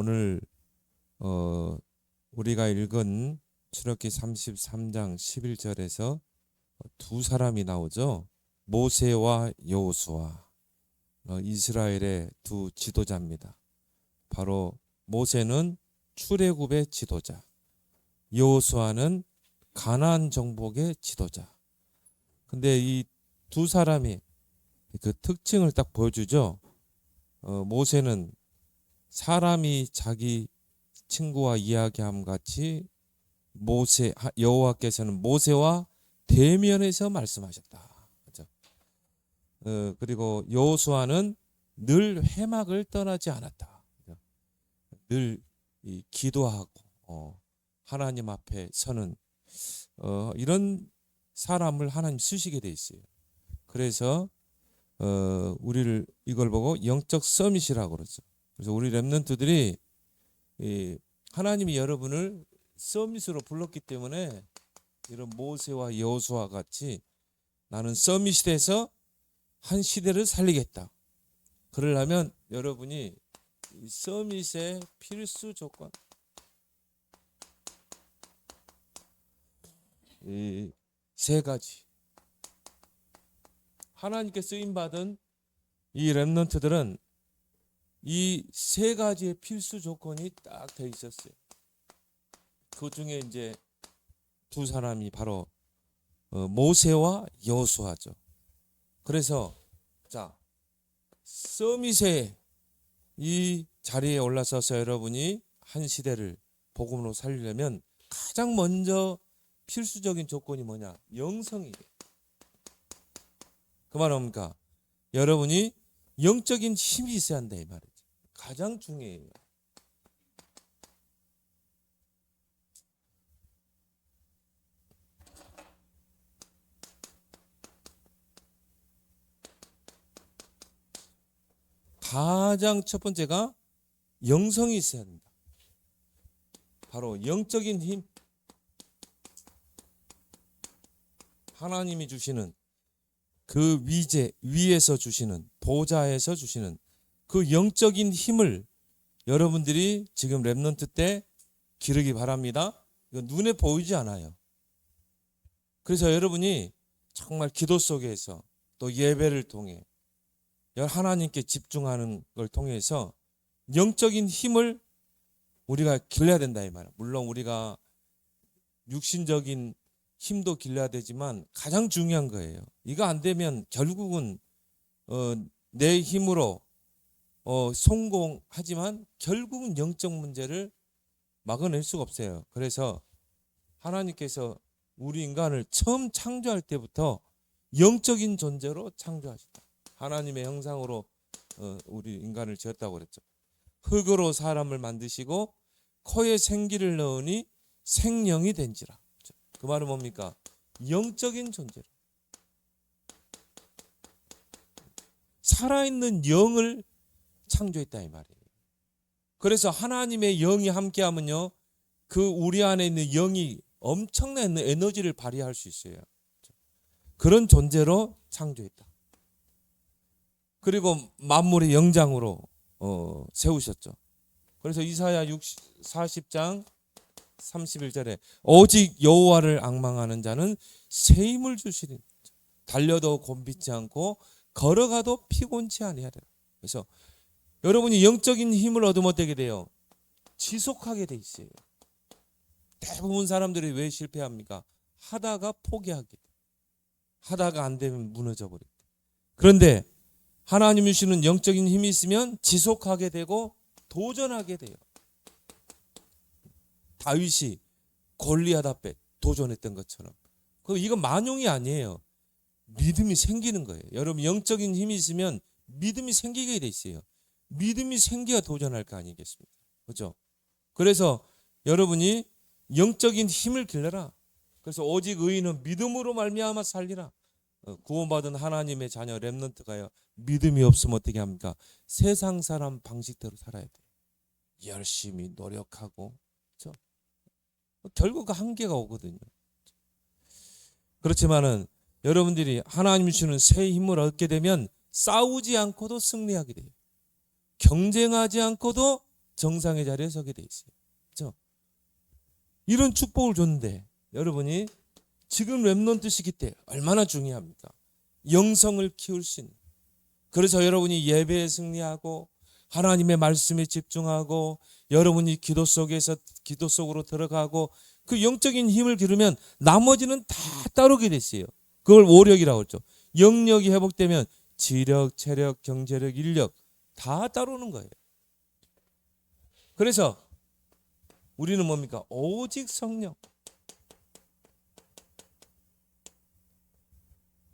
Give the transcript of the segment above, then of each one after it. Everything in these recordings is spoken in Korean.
오늘 우리가 읽은 출애굽기 33장 11절에서 두 사람이 나오죠. 모세와 여호수아, 이스라엘의 두 지도자입니다. 바로 모세는 출애굽의 지도자, 여호수아는 가나안 정복의 지도자. 근데 이 두 사람이 그 특징을 딱 보여주죠. 모세는 사람이 자기 친구와 이야기함 같이 여호와께서는 모세와 대면에서 말씀하셨다. 그렇죠? 그리고 여호수아는 늘 회막을 떠나지 않았다. 그렇죠? 늘 기도하고 하나님 앞에 서는 이런 사람을 하나님 쓰시게 돼 있어요. 그래서 우리를 이걸 보고 영적 서밋이라고 그러죠. 그래서 우리 렘넌트들이 하나님이 여러분을 서밋으로 불렀기 때문에 이런 모세와 여호수아 같이 나는 서밋이 돼서 한 시대를 살리겠다. 그러려면 여러분이 이 서밋의 필수 조건 이 세 가지. 하나님께 쓰임 받은 이 렘넌트들은 이 세 가지의 필수 조건이 딱 돼 있었어요. 그 중에 이제 두 사람이 바로 모세와 여호수아죠. 그래서 서밋의 이 자리에 올라서서 여러분이 한 시대를 복음으로 살리려면 가장 먼저 필수적인 조건이 뭐냐? 영성이에요. 그 말은 뭡니까? 여러분이 영적인 힘이 있어야 한다 이 말이죠. 가장 중요해요. 가장 첫 번째가 영성이 있어야 합니다. 바로 영적인 힘. 하나님이 주시는 그 위에서 주시는 보좌에서 주시는 그 영적인 힘을 여러분들이 지금 렘넌트 때 기르기 바랍니다. 이거 눈에 보이지 않아요. 그래서 여러분이 정말 기도 속에서 또 예배를 통해 하나님께 집중하는 걸 통해서 영적인 힘을 우리가 길러야 된다 이 말이에요. 물론 우리가 육신적인 힘도 길러야 되지만 가장 중요한 거예요. 이거 안 되면 결국은 내 힘으로 성공하지만 결국은 영적 문제를 막아낼 수가 없어요. 그래서 하나님께서 우리 인간을 처음 창조할 때부터 영적인 존재로 창조하셨다. 하나님의 형상으로 우리 인간을 지었다고 그랬죠. 흙으로 사람을 만드시고 코에 생기를 넣으니 생령이 된지라. 그 말은 뭡니까? 영적인 존재로. 살아있는 영을 창조했다 이 말이에요. 그래서 하나님의 영이 함께하면요, 그 우리 안에 있는 영이 엄청난 에너지를 발휘할 수 있어요. 그런 존재로 창조했다. 그리고 만물의 영장으로 세우셨죠. 그래서 이사야 40장 31절에 오직 여호와를 앙망하는 자는 새 힘을 주시니 달려도 곤비지 않고 걸어가도 피곤치 아니하리라. 그래서 여러분이 영적인 힘을 얻으면 어떻게 돼요? 지속하게 돼 있어요. 대부분 사람들이 왜 실패합니까? 하다가 포기하게 돼. 하다가 안 되면 무너져 버립니다. 그런데 하나님이 주시는 영적인 힘이 있으면 지속하게 되고 도전하게 돼요. 다윗이 골리앗 앞에 도전했던 것처럼. 이건 만용이 아니에요. 믿음이 생기는 거예요. 여러분 영적인 힘이 있으면 믿음이 생기게 돼 있어요. 믿음이 생겨야 도전할 거 아니겠습니까? 그렇죠? 그래서 여러분이 영적인 힘을 길러라. 그래서 오직 의인은 믿음으로 말미암아 살리라. 구원받은 하나님의 자녀 렘넌트가요, 믿음이 없으면 어떻게 합니까? 세상 사람 방식대로 살아야 돼요. 열심히 노력하고, 그렇죠? 결국 한계가 오거든요. 그렇지만은 여러분들이 하나님이 주는 새 힘을 얻게 되면 싸우지 않고도 승리하게 돼요. 경쟁하지 않고도 정상의 자리에 서게 돼 있어요. 그렇죠? 이런 축복을 줬는데 여러분이 지금 렘넌트 시기 때 얼마나 중요합니까? 영성을 키울 수 있는. 그래서 여러분이 예배에 승리하고 하나님의 말씀에 집중하고 여러분이 기도 속으로 들어가고 그 영적인 힘을 기르면 나머지는 다 따르게 됐어요. 그걸 오력이라고 했죠. 영력이 회복되면 지력, 체력, 경제력, 인력 다 따르는 거예요. 그래서 우리는 뭡니까? 오직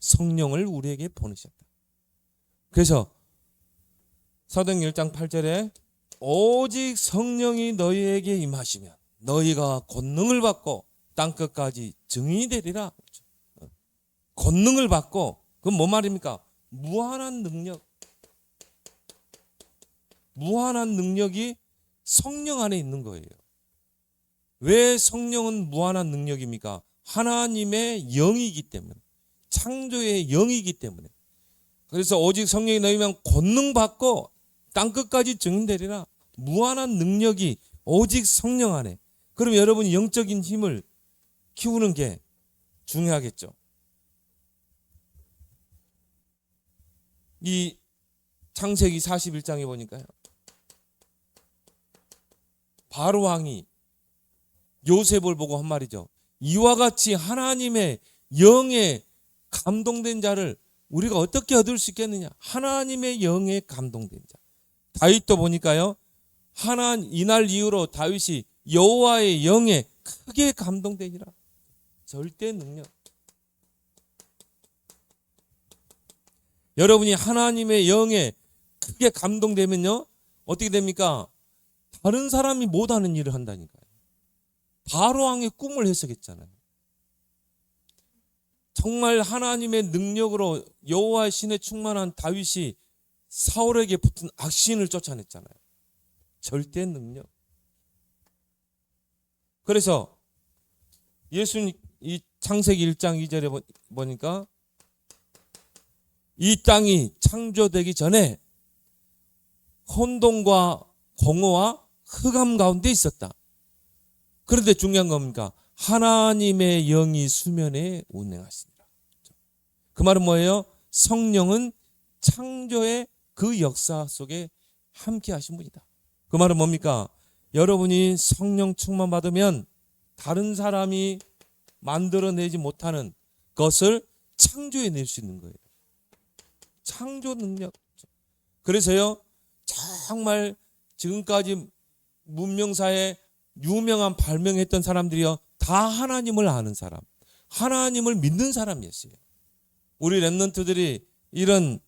성령을 우리에게 보내셨다. 그래서 사도행전 1장 8절에 오직 성령이 너희에게 임하시면 너희가 권능을 받고 땅끝까지 증인이 되리라. 권능을 받고 그건 뭐 말입니까? 무한한 능력이 성령 안에 있는 거예요. 왜 성령은 무한한 능력입니까? 하나님의 영이기 때문에, 창조의 영이기 때문에. 그래서 오직 성령이 너희면 권능 받고 땅끝까지 증인되리라. 무한한 능력이 오직 성령 안에. 그럼 여러분이 영적인 힘을 키우는 게 중요하겠죠. 이 창세기 41장에 보니까요, 바로 왕이 요셉을 보고 한 말이죠. 이와 같이 하나님의 영에 감동된 자를 우리가 어떻게 얻을 수 있겠느냐? 하나님의 영에 감동된 자. 다윗도 보니까요, 이날 이후로 다윗이 여호와의 영에 크게 감동되니라. 절대 능력. 여러분이 하나님의 영에 크게 감동되면요, 어떻게 됩니까? 다른 사람이 못하는 일을 한다니까요. 바로 왕의 꿈을 해석했잖아요. 정말 하나님의 능력으로 여호와의 신에 충만한 다윗이 사울에게 붙은 악신을 쫓아냈잖아요. 절대 능력. 그래서 예수님 이 창세기 1장 2절에 보니까 이 땅이 창조되기 전에 혼돈과 공허와 흑암 가운데 있었다. 그런데 중요한 겁니까? 하나님의 영이 수면에 운행하시니라. 그 말은 뭐예요? 성령은 창조의 그 역사 속에 함께 하신 분이다. 그 말은 뭡니까? 여러분이 성령 충만 받으면 다른 사람이 만들어내지 못하는 것을 창조해낼 수 있는 거예요. 창조 능력. 그래서요, 정말 지금까지 문명사에 유명한 발명했던 사람들이요, 다 하나님을 아는 사람, 하나님을 믿는 사람이었어요. 우리 렘넌트들이 이런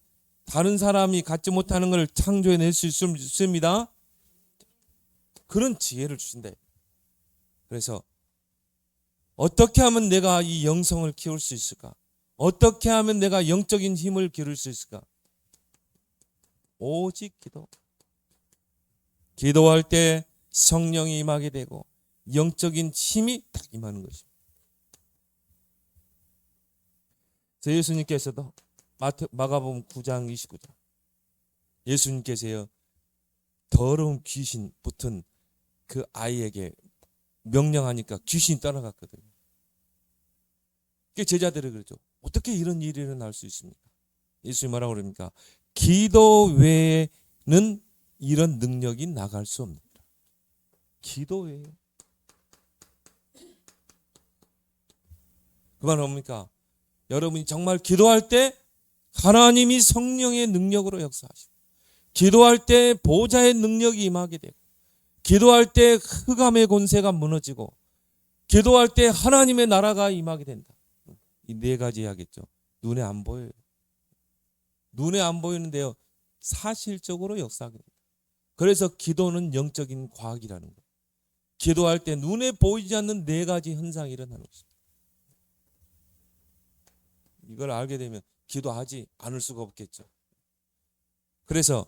다른 사람이 갖지 못하는 걸 창조해낼 수 있습니다. 그런 지혜를 주신다. 그래서 어떻게 하면 내가 이 영성을 키울 수 있을까? 어떻게 하면 내가 영적인 힘을 기를 수 있을까? 오직 기도. 기도할 때 성령이 임하게 되고 영적인 힘이 딱 임하는 것입니다. 예수님께서도 마가복음 9장 29절 예수님께서요, 더러운 귀신 붙은 그 아이에게 명령하니까 귀신이 떠나갔거든요. 제자들이 그러죠. 어떻게 이런 일이 일어날 수 있습니까? 예수님 뭐라고 그럽니까? 기도 외에는 이런 능력이 나갈 수 없습니다. 기도 외에. 그 말은 뭡니까? 여러분이 정말 기도할 때 하나님이 성령의 능력으로 역사하시고, 기도할 때 보좌의 능력이 임하게 되고, 기도할 때 흑암의 권세가 무너지고, 기도할 때 하나님의 나라가 임하게 된다. 이 네 가지 하겠죠. 눈에 안 보여요. 눈에 안 보이는데요, 사실적으로 역사하게 됩니다. 그래서 기도는 영적인 과학이라는 거예요. 기도할 때 눈에 보이지 않는 네 가지 현상이 일어나는 것입니다. 이걸 알게 되면 기도하지 않을 수가 없겠죠. 그래서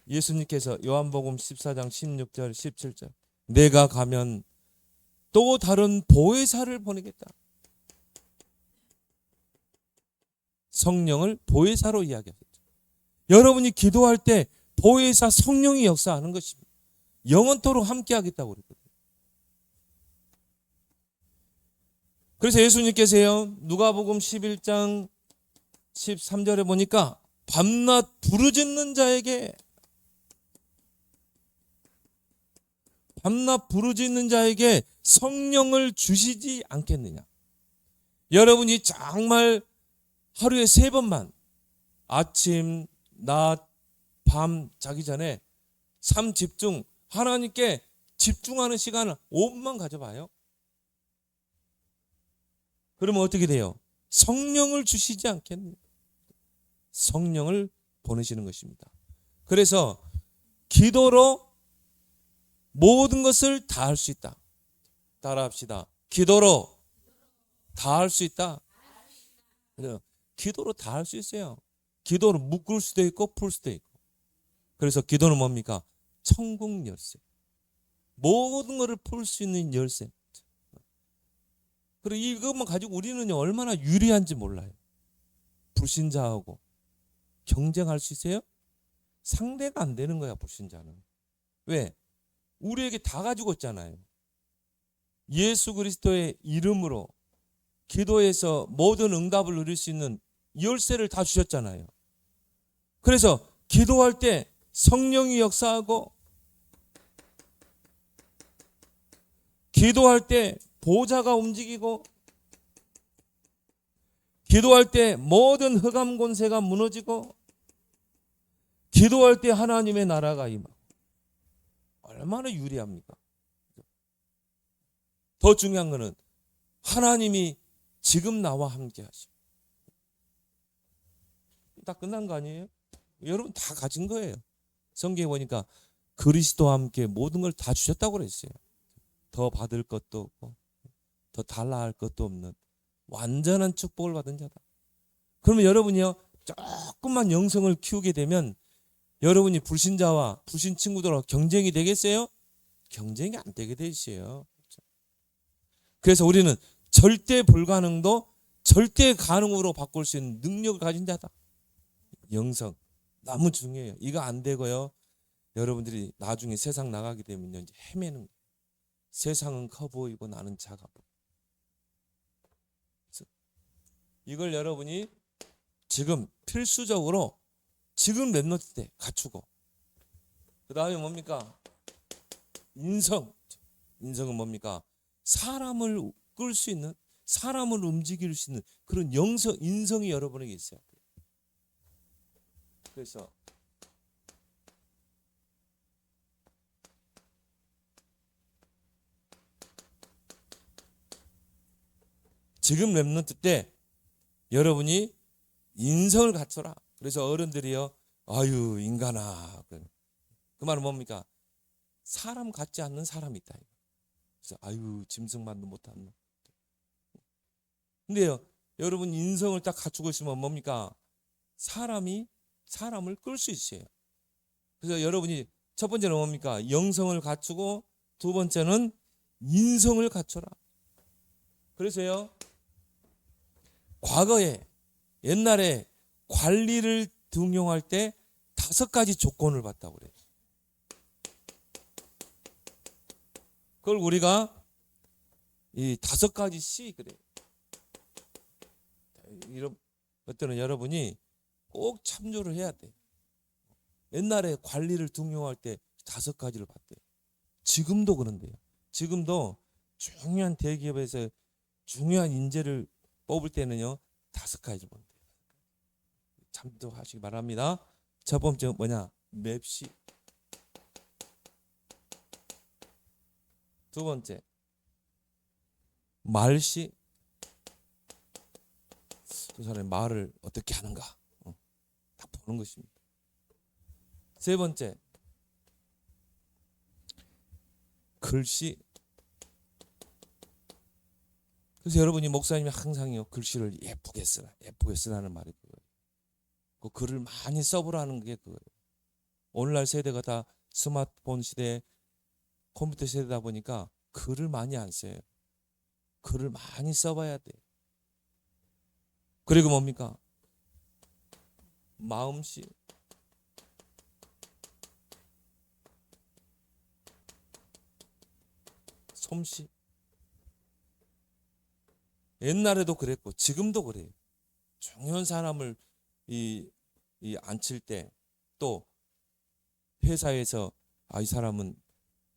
예수님께서 요한복음 14장 16절 17절 내가 가면 또 다른 보혜사를 보내겠다. 성령을 보혜사로 이야기하겠죠. 여러분이 기도할 때 보혜사 성령이 역사하는 것입니다. 영원토록 함께하겠다고 그랬거든요. 그래서 예수님께서요, 누가복음 11장 13절에 보니까 밤낮 부르짖는 자에게 성령을 주시지 않겠느냐. 여러분이 정말 하루에 3번만 아침, 낮, 밤 자기 전에 삶 집중, 하나님께 집중하는 시간을 5분만 가져봐요. 그러면 어떻게 돼요? 성령을 주시지 않겠느냐. 성령을 보내시는 것입니다. 그래서 기도로 모든 것을 다 할 수 있다. 따라합시다. 기도로 다 할 수 있다. 기도로 다 할 수 있어요. 기도로 묶을 수도 있고 풀 수도 있고. 그래서 기도는 뭡니까? 천국 열쇠. 모든 것을 풀 수 있는 열쇠. 그리고 이것만 가지고 우리는 얼마나 유리한지 몰라요. 불신자하고 경쟁할 수 있어요? 상대가 안 되는 거야, 불신자는. 왜? 우리에게 다 가지고 있잖아요. 예수 그리스도의 이름으로 기도해서 모든 응답을 누릴 수 있는 열쇠를 다 주셨잖아요. 그래서 기도할 때 성령이 역사하고, 기도할 때 보좌가 움직이고, 기도할 때 모든 흑암 권세가 무너지고, 기도할 때 하나님의 나라가 임하고. 얼마나 유리합니까? 더 중요한 것은 하나님이 지금 나와 함께 하시고. 다 끝난 거 아니에요? 여러분 다 가진 거예요. 성경에 보니까 그리스도와 함께 모든 걸 다 주셨다고 그랬어요. 더 받을 것도 없고 더 달라 할 것도 없는 완전한 축복을 받은 자다. 그러면 여러분이요, 조금만 영성을 키우게 되면 여러분이 불신자와 불신 친구들하고 경쟁이 되겠어요? 경쟁이 안 되게 돼 있어요. 그래서 우리는 절대 불가능도 절대 가능으로 바꿀 수 있는 능력을 가진 자다. 영성 너무 중요해요. 이거 안 되고요, 여러분들이 나중에 세상 나가게 되면요, 이제 헤매는 거예요. 세상은 커 보이고 나는 작아 보여. 이걸 여러분이 지금 필수적으로 지금 랩노트 때 갖추고, 그 다음에 뭡니까? 인성은 뭡니까? 사람을 끌 수 있는, 사람을 움직일 수 있는 그런 인성이 여러분에게 있어야 돼요. 그래서 지금 랩노트 때 여러분이 인성을 갖춰라. 그래서 어른들이요, 아유 인간아, 그 말은 뭡니까? 사람 같지 않는 사람이 있다. 그래서 아유 짐승만도 못하는. 근데요, 여러분 인성을 딱 갖추고 있으면 뭡니까? 사람이 사람을 끌 수 있어요. 그래서 여러분이 첫 번째는 뭡니까? 영성을 갖추고, 두 번째는 인성을 갖춰라. 그래서요, 과거에 옛날에 관리를 등용할 때 5가지 조건을 받다고 그래요. 그걸 우리가 이 5가지씩 그래요. 이런 것들은 여러분이 꼭 참조를 해야 돼. 옛날에 관리를 등용할 때 5가지를 봤대요. 지금도 그런데요. 지금도 중요한 대기업에서 중요한 인재를 뽑을 때는요, 5가지를 본대요. 참조하시기 바랍니다. 첫 번째 뭐냐? 맵시. 두 번째 말시. 저 사람이 말을 어떻게 하는가 딱 보는 것입니다. 세 번째 글씨. 그래서 여러분이 목사님이 항상요, 글씨를 예쁘게 쓰라는 말이 그거예요. 그 글을 많이 써보라는 게 그거예요. 오늘날 세대가 다 스마트폰 시대, 컴퓨터 세대다 보니까 글을 많이 안 써요. 글을 많이 써봐야 돼요. 그리고 뭡니까? 마음씨. 솜씨. 옛날에도 그랬고 지금도 그래요. 중요한 사람을 이 앉힐 때 또 회사에서 이 사람은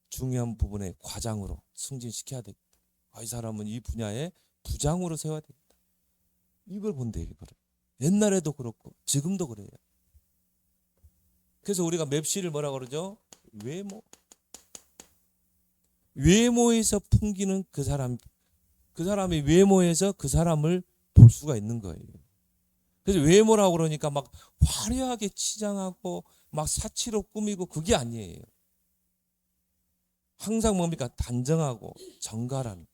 중요한 부분에 과장으로 승진시켜야 되겠다. 이 사람은 이 분야에 부장으로 세워야 되겠다. 이걸 본대요. 이거를. 옛날에도 그렇고 지금도 그래요. 그래서 우리가 맵시를 뭐라 그러죠? 외모. 외모에서 풍기는 그 사람의 외모에서 그 사람을 볼 수가 있는 거예요. 그래서 외모라고 그러니까 막 화려하게 치장하고 막 사치로 꾸미고 그게 아니에요. 항상 뭡니까? 단정하고 정갈한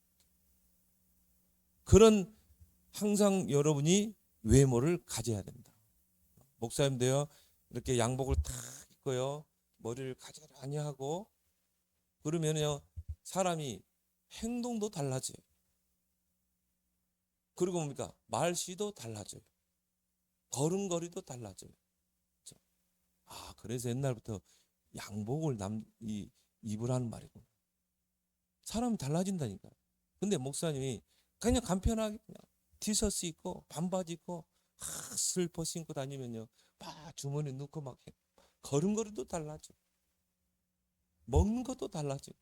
그런 항상 여러분이 외모를 가져야 된다. 목사님도요 이렇게 양복을 탁 입고요 머리를 가지런히 하고 그러면요 사람이 행동도 달라져요. 그리고 뭡니까? 말씨도 달라져요. 걸음걸이도 달라져요. 그렇죠? 그래서 옛날부터 양복을 입으라는 말이구나. 사람이 달라진다니까요. 근데 목사님이 그냥 간편하게 그냥 티셔츠 입고 반바지 입고 슬퍼 신고 다니면요 막 주머니 넣고 막 걸음걸이도 달라지고 먹는 것도 달라지고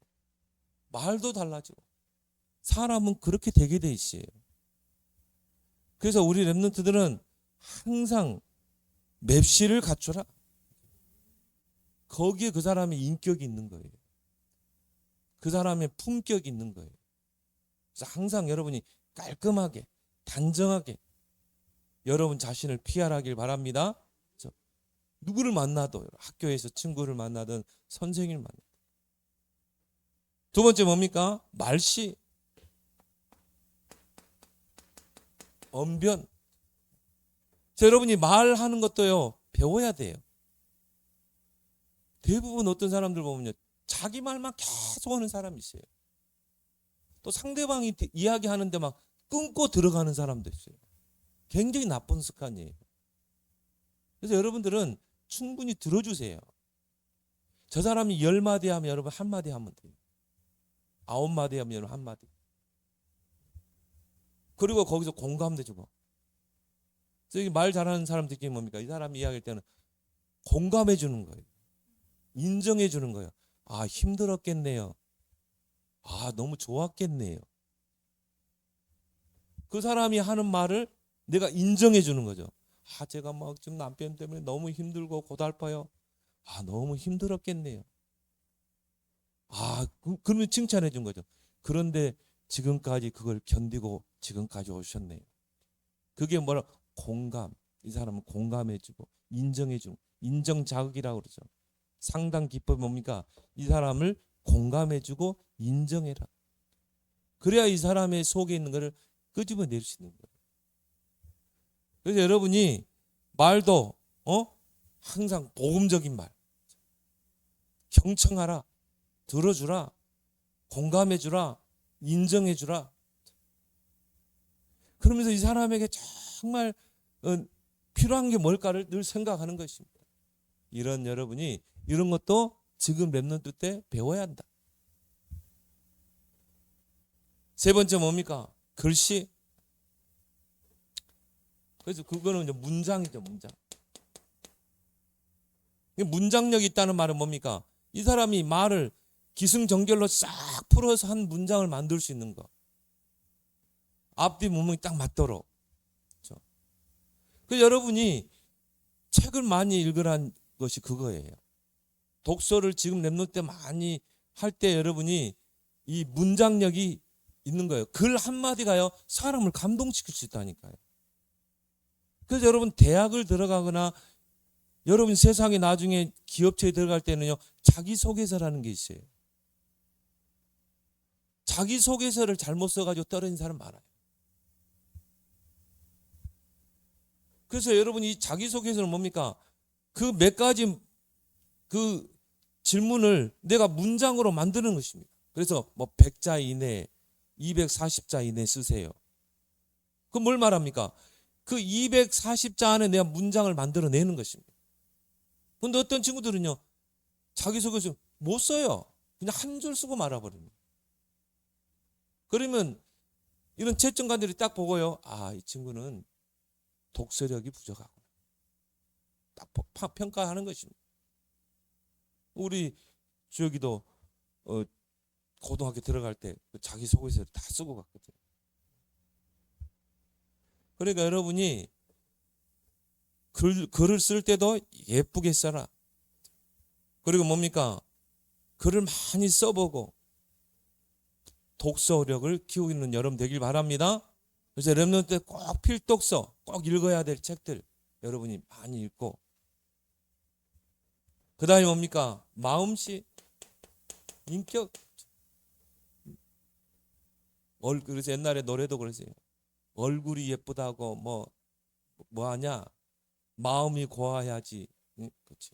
말도 달라지고 사람은 그렇게 되게 돼 있어요. 그래서 우리 랩런트들은 항상 맵시를 갖춰라. 거기에 그 사람의 인격이 있는 거예요. 그 사람의 품격이 있는 거예요. 그래서 항상 여러분이 깔끔하게 단정하게 여러분 자신을 PR하길 바랍니다. 누구를 만나도 학교에서 친구를 만나든 선생님을 만나든. 두 번째 뭡니까? 말씨. 언변. 여러분이 말하는 것도요 배워야 돼요. 대부분 어떤 사람들 보면요 자기 말만 계속 하는 사람이 있어요. 또 상대방이 이야기하는데 막 끊고 들어가는 사람도 있어요. 굉장히 나쁜 습관이에요. 그래서 여러분들은 충분히 들어주세요. 저 사람이 10마디 하면 여러분 1마디 하면 돼요. 9마디 하면 여러분 1마디. 그리고 거기서 공감도 주고. 그래서 말 잘하는 사람들끼리 뭡니까? 이 사람이 이야기할 때는 공감해 주는 거예요. 인정해 주는 거예요. 힘들었겠네요. 너무 좋았겠네요. 그 사람이 하는 말을 내가 인정해 주는 거죠. 제가 막 지금 남편 때문에 너무 힘들고 고달파요. 너무 힘들었겠네요. 그러면 칭찬해 준 거죠. 그런데 지금까지 그걸 견디고 지금까지 오셨네요. 그게 뭐라? 공감. 이 사람은 공감해 주고 인정해 주고 인정 자극이라고 그러죠. 상당 기법이 뭡니까? 이 사람을 공감해 주고 인정해라. 그래야 이 사람의 속에 있는 것을 끄집어낼 수 있는 거예요. 그래서 여러분이 말도 항상 복음적인 말 경청하라, 들어주라, 공감해주라, 인정해주라. 그러면서 이 사람에게 정말 필요한 게 뭘까를 늘 생각하는 것입니다. 여러분이 이런 것도 지금 랩런트 때 배워야 한다. 세 번째 뭡니까? 글씨. 그래서 그거는 이제 문장이죠, 문장. 문장력이 있다는 말은 뭡니까? 이 사람이 말을 기승전결로 싹 풀어서 한 문장을 만들 수 있는 거. 앞뒤 문맥이 딱 맞도록. 그렇죠? 그래서 여러분이 책을 많이 읽으라는 것이 그거예요. 독서를 지금 랩런트 때 많이 할 때 여러분이 이 문장력이 있는 거예요. 글 한마디가요 사람을 감동시킬 수 있다니까요. 그래서 여러분 대학을 들어가거나 여러분 세상에 나중에 기업체에 들어갈 때는요 자기소개서라는 게 있어요. 자기소개서를 잘못 써가지고 떨어진 사람 많아요. 그래서 여러분 이 자기소개서는 뭡니까? 그 몇 가지 그 질문을 내가 문장으로 만드는 것입니다. 그래서 뭐 100자 이내, 240자 이내 쓰세요. 그럼 뭘 말합니까? 그 240자 안에 내가 문장을 만들어내는 것입니다. 그런데 어떤 친구들은요 자기소개서 못 써요. 그냥 한 줄 쓰고 말아버립니다. 그러면 이런 채점관들이 딱 보고요. 아, 이 친구는 독서력이 부족하구나. 딱 평가하는 것입니다. 우리 주혁이도 고등학교 들어갈 때 자기소개서를 다 쓰고 갔거든요. 그러니까 여러분이 글을 쓸 때도 예쁘게 써라. 그리고 뭡니까? 글을 많이 써보고 독서력을 키우는 여러분 되길 바랍니다. 그래서 여러분 때 꼭 필독서, 꼭 읽어야 될 책들 여러분이 많이 읽고, 그 다음에 뭡니까? 마음씨, 인격. 그래서 옛날에 노래도 그러세요. 얼굴이 예쁘다고 뭐 하냐? 마음이 고와야지. 응? 그렇지.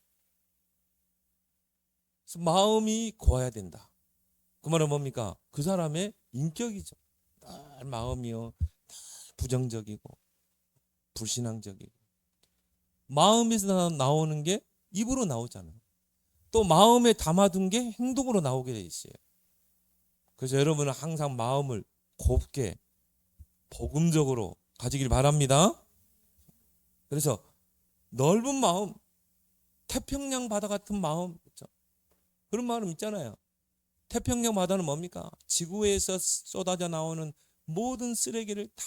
그래서 마음이 고와야 된다. 그 말은 뭡니까? 그 사람의 인격이죠. 늘 마음이요, 부정적이고 불신앙적이고. 마음에서 나오는 게 입으로 나오잖아요. 또 마음에 담아둔 게 행동으로 나오게 돼 있어요. 그래서 여러분은 항상 마음을 곱게 복음적으로 가지길 바랍니다. 그래서 넓은 마음, 태평양 바다 같은 마음, 그렇죠? 그런 마음 있잖아요. 태평양 바다는 뭡니까? 지구에서 쏟아져 나오는 모든 쓰레기를 다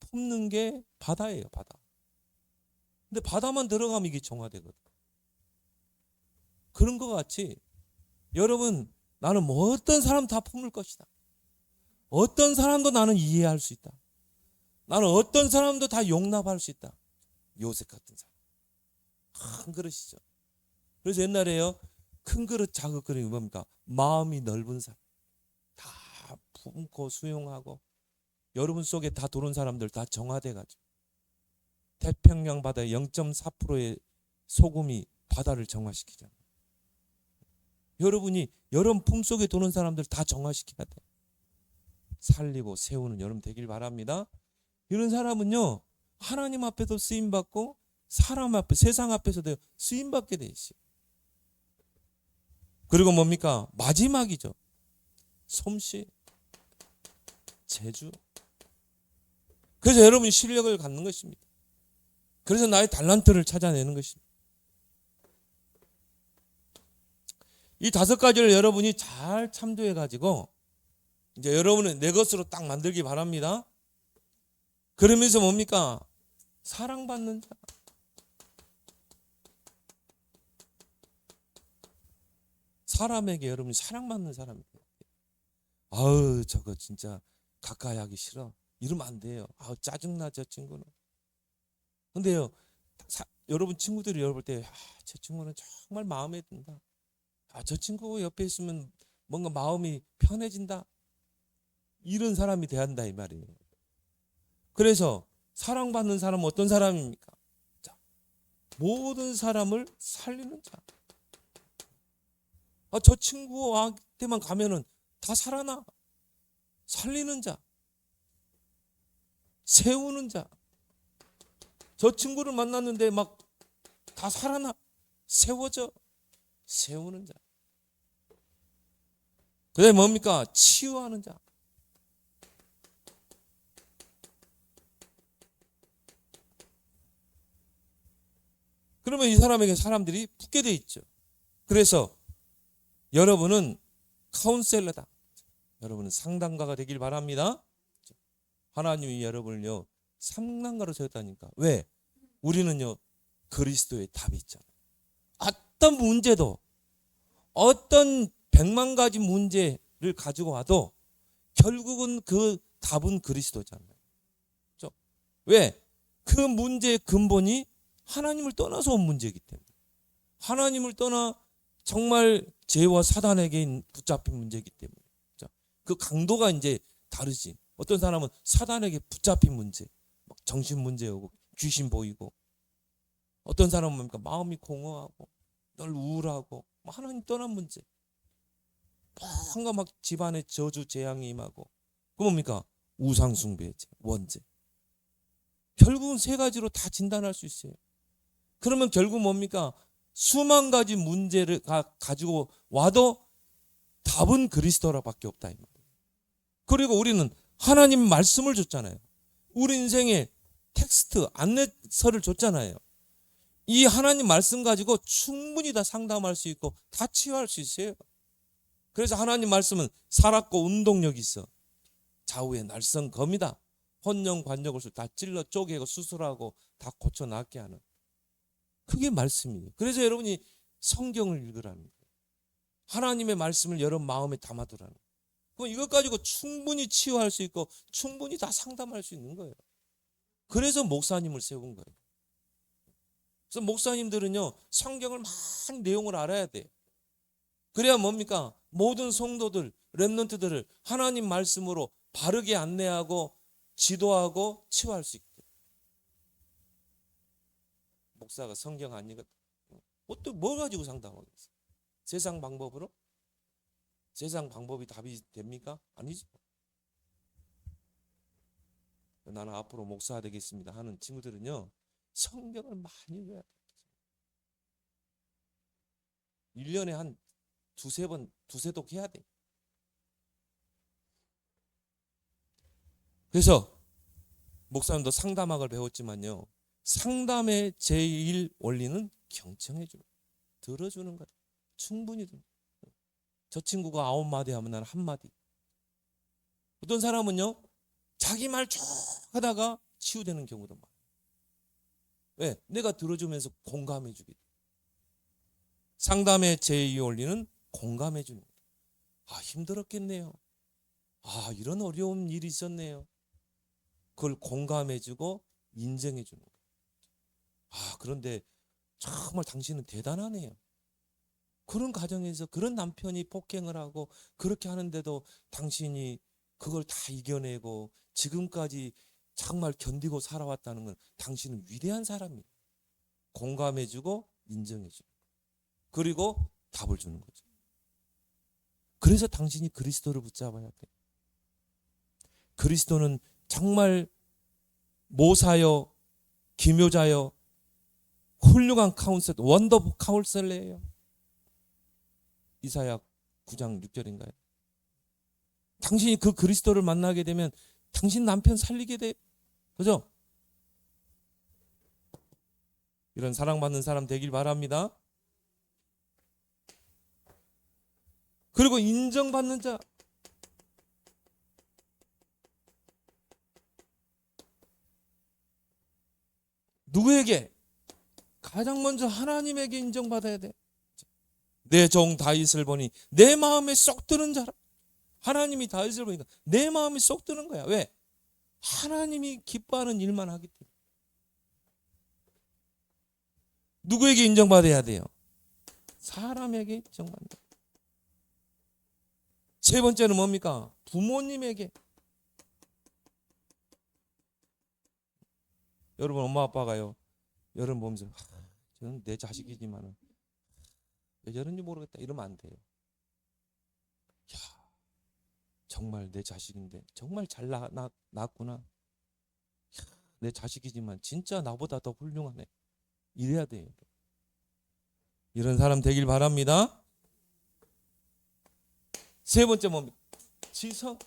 품는 게 바다예요, 바다. 근데 바다만 들어가면 이게 정화되거든. 그런 것 같이 여러분, 나는 뭐 어떤 사람 다 품을 것이다. 어떤 사람도 나는 이해할 수 있다. 나는 어떤 사람도 다 용납할 수 있다. 요셉 같은 사람. 큰 그릇이죠. 그래서 옛날에요, 큰 그릇, 작은 그릇이 뭡니까? 마음이 넓은 사람. 다 품고 수용하고 여러분 속에 다 들어온 사람들 다 정화돼가지고 태평양 바다의 0.4%의 소금이 바다를 정화시키잖아요. 여러분이 여러분 품속에 도는 사람들 다 정화시켜야 돼. 살리고 세우는 여러분 되길 바랍니다. 이런 사람은요, 하나님 앞에도 쓰임받고 사람 앞에, 세상 앞에서도 쓰임받게 돼 있어요. 그리고 뭡니까? 마지막이죠. 솜씨, 재주. 그래서 여러분이 실력을 갖는 것입니다. 그래서 나의 달란트를 찾아내는 것입니다. 이 5가지를 여러분이 잘 참조해 가지고 이제 여러분은 내 것으로 딱 만들기 바랍니다. 그러면서 뭡니까? 사랑받는 자. 사람에게 여러분이 사랑받는 사람이 돼요. 아우, 저거 진짜 가까이 하기 싫어. 이러면 안 돼요. 아우, 짜증나 저 친구는. 근데요, 여러분 친구들이 여러분 볼 때, 저 친구는 정말 마음에 든다. 저 친구 옆에 있으면 뭔가 마음이 편해진다. 이런 사람이 돼야 한다 이 말이에요. 그래서 사랑받는 사람은 어떤 사람입니까? 자, 모든 사람을 살리는 자. 저 친구한테만 가면은 다 살아나. 살리는 자. 세우는 자. 저 친구를 만났는데 막 다 살아나. 세워져. 세우는 자. 그 다음에 뭡니까? 치유하는 자. 그러면 이 사람에게 사람들이 붙게 돼 있죠. 그래서 여러분은 카운셀러다. 여러분은 상담가가 되길 바랍니다. 하나님이 여러분을요, 상담가로 세웠다니까. 왜? 우리는요, 그리스도의 답이 있잖아요. 어떤 문제도, 어떤 100만 가지 문제를 가지고 와도 결국은 그 답은 그리스도잖아요. 그렇죠? 왜? 그 문제의 근본이 하나님을 떠나서 온 문제이기 때문에. 하나님을 떠나 정말 죄와 사단에게 붙잡힌 문제이기 때문에. 그렇죠? 그 강도가 이제 다르지. 어떤 사람은 사단에게 붙잡힌 문제, 막 정신 문제 오고 귀신 보이고, 어떤 사람은 뭡니까? 마음이 공허하고 늘 우울하고 하나님 떠난 문제, 뭔가 막 집안에 저주 재앙이 임하고, 그 뭡니까? 우상숭배, 원죄. 결국은 3가지로 다 진단할 수 있어요. 그러면 결국 뭡니까? 수만 가지 문제를 가지고 와도 답은 그리스도라밖에 없다 이 말이에요. 그리고 우리는 하나님 말씀을 줬잖아요. 우리 인생의 텍스트, 안내서를 줬잖아요. 이 하나님 말씀 가지고 충분히 다 상담할 수 있고 다 치유할 수 있어요. 그래서 하나님 말씀은 살았고 운동력이 있어. 좌우의 날선 검이다. 혼령 관역을 다 찔러 쪼개고 수술하고 다 고쳐 낫게 하는. 그게 말씀이에요. 그래서 여러분이 성경을 읽으라는 거예요. 하나님의 말씀을 여러분 마음에 담아두라는 거예요. 그럼 이것 가지고 충분히 치유할 수 있고 충분히 다 상담할 수 있는 거예요. 그래서 목사님을 세운 거예요. 그래서 목사님들은요, 성경을 막 내용을 알아야 돼요. 그래야 뭡니까? 모든 성도들, 렘넌트들을 하나님 말씀으로 바르게 안내하고 지도하고 치유할 수 있게. 목사가 성경 안 읽었다. 또 뭘 가지고 상담하겠어? 세상 방법으로? 세상 방법이 답이 됩니까? 아니죠. 나는 앞으로 목사 되겠습니다 하는 친구들은요, 성경을 많이 읽어야 돼요. 1년에 한 두세 번, 두세 독 해야 돼요. 그래서 목사님도 상담학을 배웠지만요, 상담의 제일 원리는 경청해주는, 들어주는 거예요. 충분히 들어. 저 친구가 9마디 하면 나는 1마디. 어떤 사람은요, 자기 말 쭉 하다가 치유되는 경우도 많아요. 왜? 내가 들어주면서 공감해주기. 상담의 제2 원리는 공감해주는 거예요. 아, 힘들었겠네요. 아, 이런 어려운 일이 있었네요. 그걸 공감해주고 인정해주는 거예요. 아, 그런데 정말 당신은 대단하네요. 그런 가정에서 그런 남편이 폭행을 하고 그렇게 하는데도 당신이 그걸 다 이겨내고 지금까지 정말 견디고 살아왔다는 건 당신은 위대한 사람이에요. 공감해주고 인정해주고 그리고 답을 주는 거죠. 그래서 당신이 그리스도를 붙잡아야 돼. 그리스도는 정말 모사여, 기묘자여, 훌륭한 카운셀, 원더풀 카운셀러예요. 이사야 9장 6절인가요? 당신이 그 그리스도를 만나게 되면 당신 남편 살리게 돼. 그죠? 이런 사랑받는 사람 되길 바랍니다. 그리고 인정받는 자. 누구에게? 가장 먼저 하나님에게 인정받아야 돼. 내 종 다윗을 보니 내 마음에 쏙 드는 자라. 하나님이 다윗을 보니까 내 마음이 쏙 드는 거야. 왜? 하나님이 기뻐하는 일만 하기 때문에. 누구에게 인정받아야 돼요? 사람에게 인정받는다. 세 번째는 뭡니까? 부모님에게. 여러분 엄마 아빠가요, 여러분 보면서 저는 내 자식이지만 왜 저런지 모르겠다 이러면 안 돼요. 야, 정말 내 자식인데 정말 잘 낳았구나. 야, 내 자식이지만 진짜 나보다 더 훌륭하네. 이래야 돼요. 이런 사람 되길 바랍니다. 세 번째 뭡니까? 지성.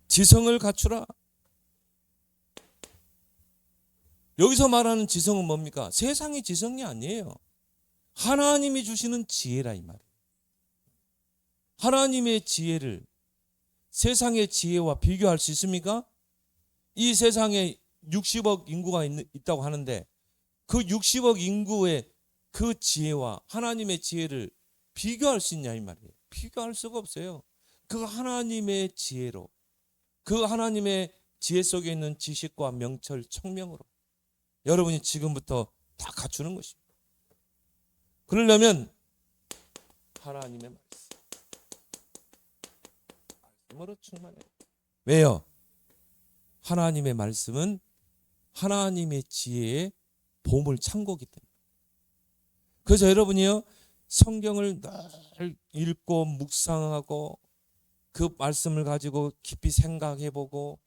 지성을 갖추라. 여기서 말하는 지성은 뭡니까? 세상의 지성이 아니에요. 하나님이 주시는 지혜라 이 말이에요. 하나님의 지혜를 세상의 지혜와 비교할 수 있습니까? 이 세상에 60억 인구가 있다고 하는데 그 60억 인구의 그 지혜와 하나님의 지혜를 비교할 수 있냐 이 말이에요. 비교할 수가 없어요. 그 하나님의 지혜로, 그 하나님의 지혜 속에 있는 지식과 명철, 청명으로 여러분이 지금부터 다 갖추는 것입니다. 그러려면 하나님의 말씀으로 충만해요. 왜요? 하나님의 말씀은 하나님의 지혜의 보물 창고이기 때문에. 그래서 여러분이요, 성경을 늘 읽고 묵상하고 그 말씀을 가지고 깊이 생각해보고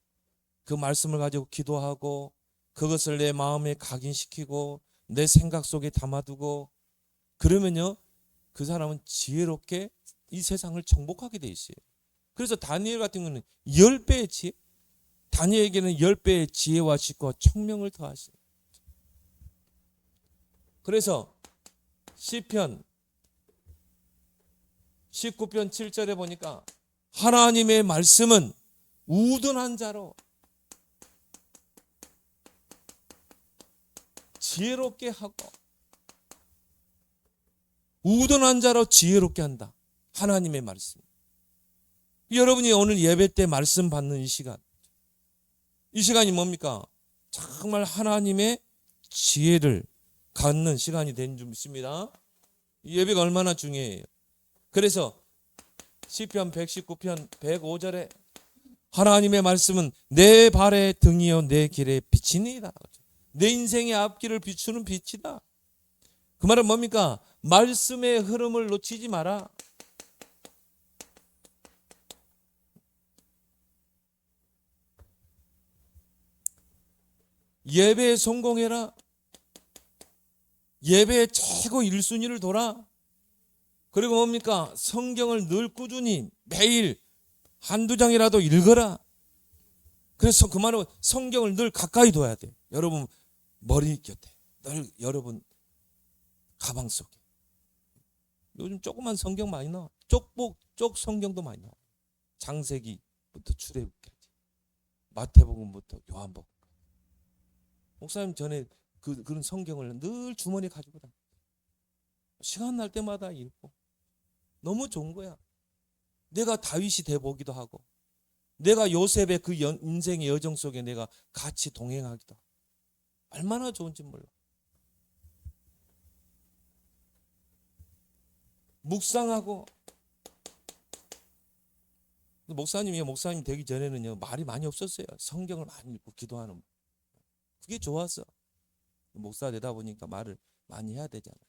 그 말씀을 가지고 기도하고 그것을 내 마음에 각인시키고 내 생각 속에 담아두고 그러면요 그 사람은 지혜롭게 이 세상을 정복하게 돼 있어요. 그래서 다니엘 같은 경우는 10배의 지혜, 다니엘에게는 10배의 지혜와 지식과 청명을 더하시요. 그래서 시편 19편 7절에 보니까 하나님의 말씀은 우둔한 자로 지혜롭게 하고 우둔한 자로 지혜롭게 한다. 하나님의 말씀. 여러분이 오늘 예배 때 말씀 받는 이 시간이 뭡니까? 정말 하나님의 지혜를 갖는 시간이 된 줄 믿습니다. 이 예배가 얼마나 중요해요. 그래서 시편 119편 105절에 하나님의 말씀은 내 발의 등이요 내 길의 빛이니이다. 내 인생의 앞길을 비추는 빛이다. 그 말은 뭡니까? 말씀의 흐름을 놓치지 마라. 예배에 성공해라. 예배의 최고 1순위를 돌아. 그리고 뭡니까? 성경을 늘 꾸준히 매일 한두 장이라도 읽어라. 그래서 그 말은 성경을 늘 가까이 둬야 돼. 여러분 머리 곁에, 늘 여러분 가방 속에. 요즘 조그만 성경 많이 나와. 쪽 성경도 많이 나와. 창세기부터 출애굽까지, 마태복음부터 요한복음. 목사님 전에 그런 성경을 늘 주머니에 가지고 다녀. 시간 날 때마다 읽고. 너무 좋은 거야. 내가 다윗이 돼보기도 하고, 내가 요셉의 그 인생의 여정 속에 내가 같이 동행하기도 하고. 얼마나 좋은지 몰라. 묵상하고. 목사님 되기 전에는요 말이 많이 없었어요. 성경을 많이 읽고 기도하는. 그게 좋았어. 목사 되다 보니까 말을 많이 해야 되잖아요.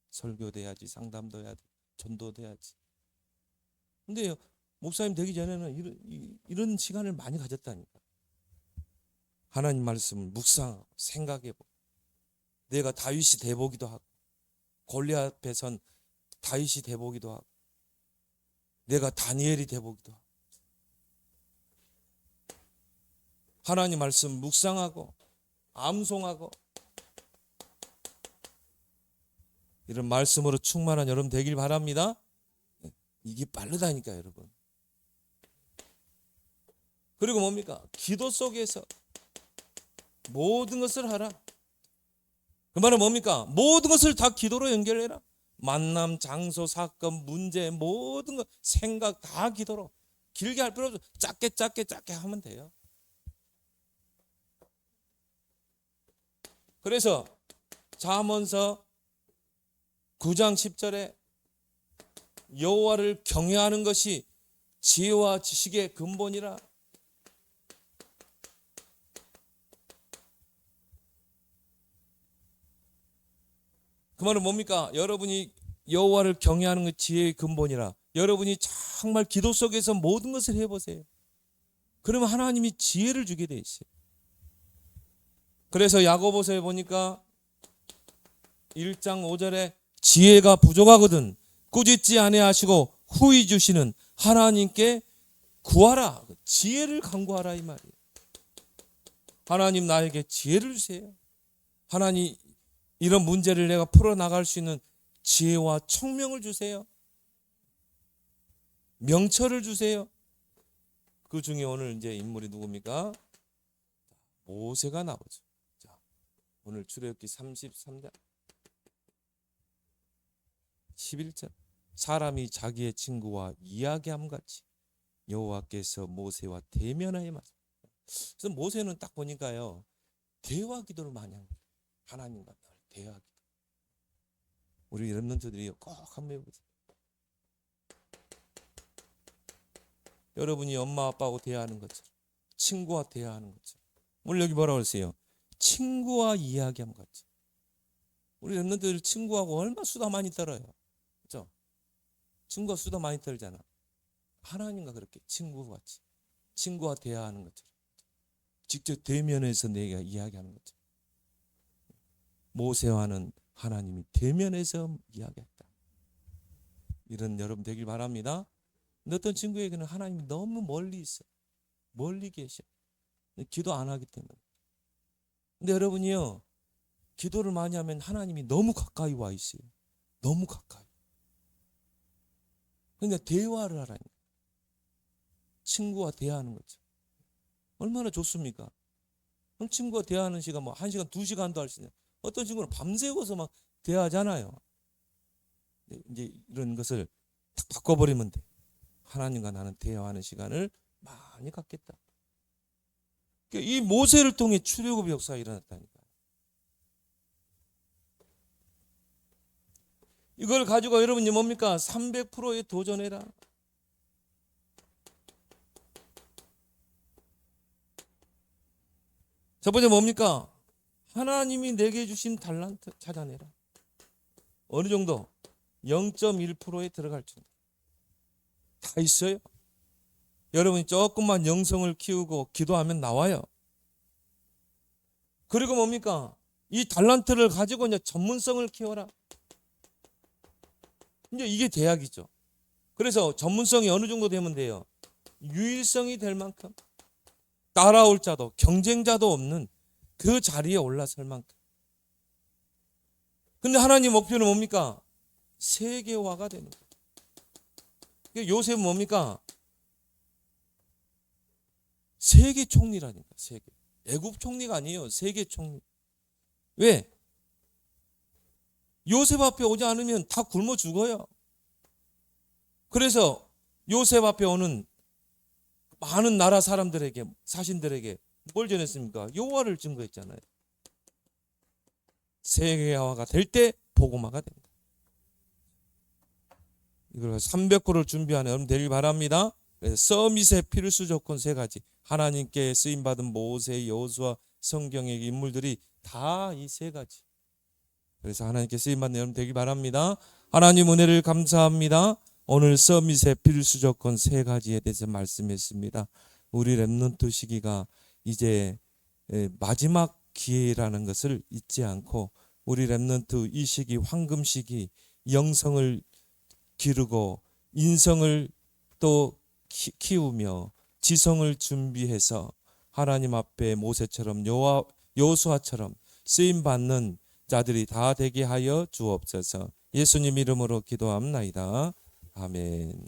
설교도 해야지, 상담도 해야 돼, 전도도 해야지. 근데 목사님 되기 전에는 이런 시간을 많이 가졌다니까. 하나님 말씀을 묵상하고 생각해보고, 내가 다윗이 돼보기도 하고, 골리앗 앞에 선 다윗이 돼보기도 하고, 내가 다니엘이 돼보기도 하고, 하나님 말씀 묵상하고 암송하고, 이런 말씀으로 충만한 여러분 되길 바랍니다. 이게 빠르다니까 여러분. 그리고 뭡니까? 기도 속에서 모든 것을 하라. 그 말은 뭡니까? 모든 것을 다 기도로 연결해라. 만남, 장소, 사건, 문제, 모든 것, 생각 다 기도로. 길게 할 필요 없어. 짧게 하면 돼요. 그래서 잠언서 9장 10절에 여호와를 경외하는 것이 지혜와 지식의 근본이라. 그 말은 뭡니까? 여러분이 여호와를 경외하는 것 지혜의 근본이라. 여러분이 정말 기도 속에서 모든 것을 해보세요. 그러면 하나님이 지혜를 주게 돼 있어요. 그래서 야고보서에 보니까 1장 5절에 지혜가 부족하거든 꾸짖지 아니하시고 후히 주시는 하나님께 구하라. 지혜를 간구하라 이 말이에요. 하나님 나에게 지혜를 주세요. 하나님 이런 문제를 내가 풀어나갈 수 있는 지혜와 청명을 주세요. 명철을 주세요. 그 중에 오늘 이제 인물이 누굽니까? 모세가 나오죠. 자, 오늘 출애굽기 33장 11절. 사람이 자기의 친구와 이야기함 같이 여호와께서 모세와 대면하여 말씀. 그래서 모세는 딱 보니까요 대화 기도를 많이 한 거예요. 하나님과 대화 기도. 우리 렘넌트들이 꼭 한번 해보세요. 여러분이 엄마 아빠하고 대화하는 것처럼, 친구와 대화하는 것처럼. 오늘 여기 뭐라고 그랬어요? 친구와 이야기함 같이. 우리 렘넌트들 친구하고 얼마나 수다 많이 떨어요. 그렇죠? 친구가 수다 많이 떨잖아. 하나님과 그렇게 친구같이, 친구와 대화하는 것처럼. 직접 대면해서 내가 이야기하는 거죠. 모세와는 하나님이 대면해서 이야기했다. 이런 여러분 되길 바랍니다. 근데 어떤 친구에게는 하나님이 너무 멀리 있어. 멀리 계셔. 기도 안 하기 때문에. 근데 여러분이요, 기도를 많이 하면 하나님이 너무 가까이 와 있어요. 너무 가까이. 그러니까 대화를 하라니. 친구와 대화하는 거죠. 얼마나 좋습니까? 그럼 친구와 대화하는 시간 뭐 1시간, 2시간도 할 수 있는. 어떤 친구는 밤새워서 막 대화하잖아요. 이제 이런 것을 딱 바꿔버리면 돼. 하나님과 나는 대화하는 시간을 많이 갖겠다. 그러니까 이 모세를 통해 출애굽의 역사가 일어났다니까. 이걸 가지고 여러분이 뭡니까? 300%에 도전해라. 첫 번째 뭡니까? 하나님이 내게 주신 달란트 찾아내라. 어느 정도? 0.1%에 들어갈 정도. 다 있어요. 여러분이 조금만 영성을 키우고 기도하면 나와요. 그리고 뭡니까? 이 달란트를 가지고 이제 전문성을 키워라. 이제 이게 대학이죠. 그래서 전문성이 어느 정도 되면 돼요? 유일성이 될 만큼, 따라올 자도 경쟁자도 없는 그 자리에 올라설 만큼. 근데 하나님 목표는 뭡니까? 세계화가 되는 거예요. 요셉은 뭡니까? 세계 총리라니까. 세계. 애국 총리가 아니에요. 세계 총리. 왜? 요셉 앞에 오지 않으면 다 굶어 죽어요. 그래서 요셉 앞에 오는 많은 나라 사람들에게, 사신들에게 뭘 전했습니까? 여호와를 증거했잖아요. 세계화가 될 때 복음화가 됩니다. 이걸 300호를 준비하는 여러분 되길 바랍니다. 서밋의 필수 조건 3가지. 하나님께 쓰임받은 모세, 여호수아, 성경의 인물들이 다 이 3가지. 그래서 하나님께 쓰임받는 여러분 되길 바랍니다. 하나님 은혜를 감사합니다. 오늘 서밋의 필수 조건 3가지에 대해서 말씀했습니다. 우리 렘넌트 시기가 이제 마지막 기회라는 것을 잊지 않고 우리 렘넌트 이 시기, 황금 시기, 영성을 기르고 인성을 또 키우며 지성을 준비해서 하나님 앞에 모세처럼 여호수아처럼 쓰임받는 자들이 다 되게 하여 주옵소서. 예수님 이름으로 기도합나이다. 아멘.